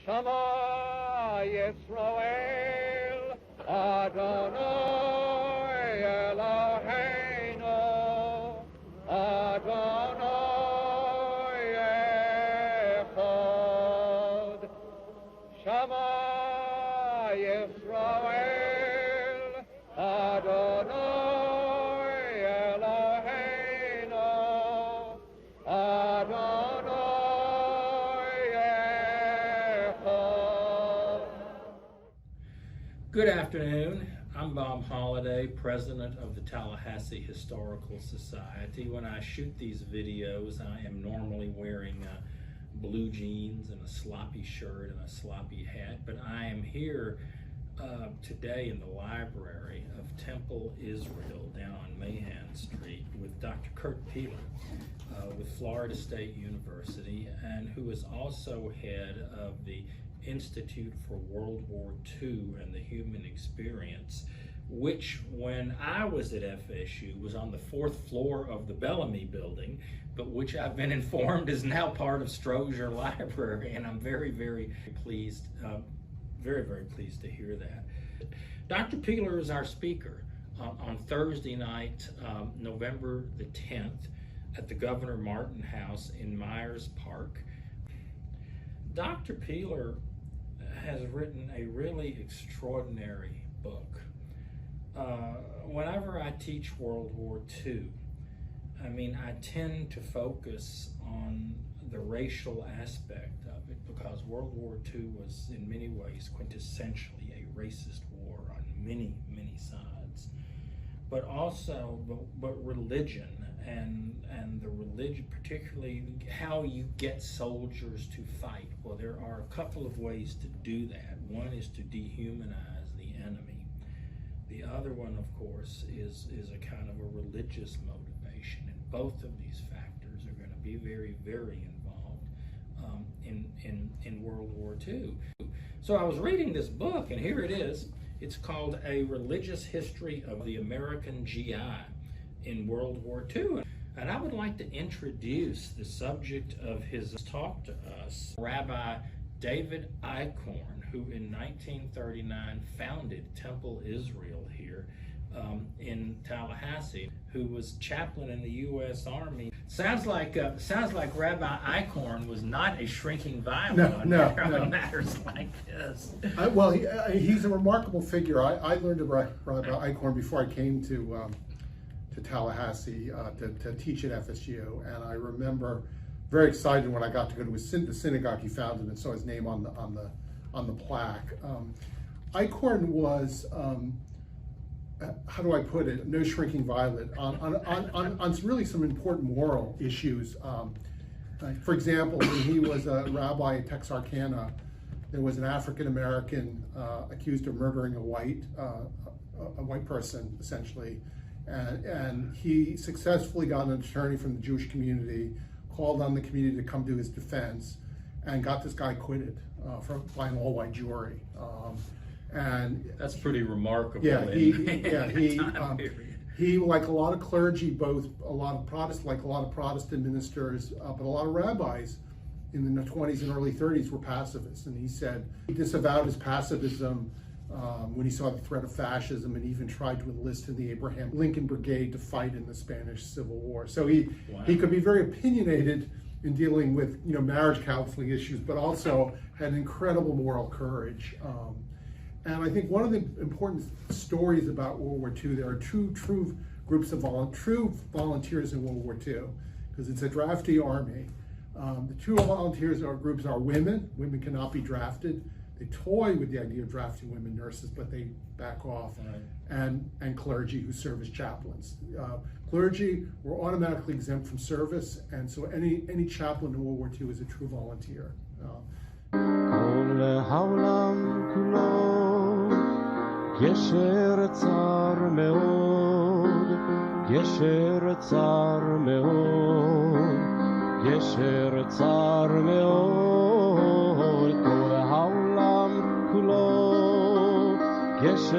Shama Yisrael Adonai Eloheinu Adonai Echad. Shama Yisrael Adonai Eloheinu Adonai Echad. Good afternoon. I'm Bob Holliday, president of the Tallahassee Historical Society. When I shoot these videos, I am normally wearing blue jeans and a sloppy shirt and a sloppy hat, but I am here today in the library of Temple, Israel, down on Mahan Street with Dr. Kurt Peeler with Florida State University, and who is also head of the Institute for World War II and the Human Experience, which when I was at FSU was on the 4th floor of the Bellamy building, but which I've been informed is now part of Strozier Library, and I'm very, very pleased, very pleased to hear that. Dr. Peeler is our speaker on Thursday night, November the 10th, at the Governor Martin House in Myers Park. Dr. Peeler has written a really extraordinary book. Whenever I teach World War II, I tend to focus on the racial aspect of it because World War II was in many ways quintessentially a racist war on many sides. But also, but religion and the religion, particularly how you get soldiers to fight. Well, there are a couple of ways to do that. One is to dehumanize the enemy. The other one, of course, is a kind of a religious motivation. And both of these factors are going to be very involved in World War II. So I was reading this book, and here it is. It's called A Religious History of the American GI in World War II. And I would like to introduce the subject of his talk to us, Rabbi David Eichhorn, who in 1939 founded Temple Israel here in Tallahassee, who was chaplain in the U.S. Army. Sounds like Rabbi Eichhorn was not a shrinking violet on matters like this. Well, he's a remarkable figure. I learned about Rabbi Eichhorn before I came to Tallahassee to teach at FSU, and I remember very excited when I got to go to the synagogue he founded and saw his name on the plaque. Eichhorn was, how do I put it, no shrinking violet on really some important moral issues. For example, when he was a rabbi at Texarkana, there was an African American accused of murdering a white person, essentially. And he successfully got an attorney from the Jewish community, called on the community to come to his defense, and got this guy acquitted by an all-white jury. And that's pretty remarkable. Yeah, he, like a lot of clergy, like a lot of Protestant ministers, but a lot of rabbis in the 20s and early 30s were pacifists. And he said he disavowed his pacifism when he saw the threat of fascism, and even tried to enlist in the Abraham Lincoln Brigade to fight in the Spanish Civil War. So he could be very opinionated in dealing with marriage counseling issues, but also had incredible moral courage. And I think one of the important stories about World War II, there are two true groups of true volunteers in World War II, because it's a draftee army. The two volunteers groups are women. Women cannot be drafted. They toy with the idea of drafting women nurses, but they back off. Right. And clergy who serve as chaplains. Clergy were automatically exempt from service, and so any chaplain in World War II is a true volunteer. Yes,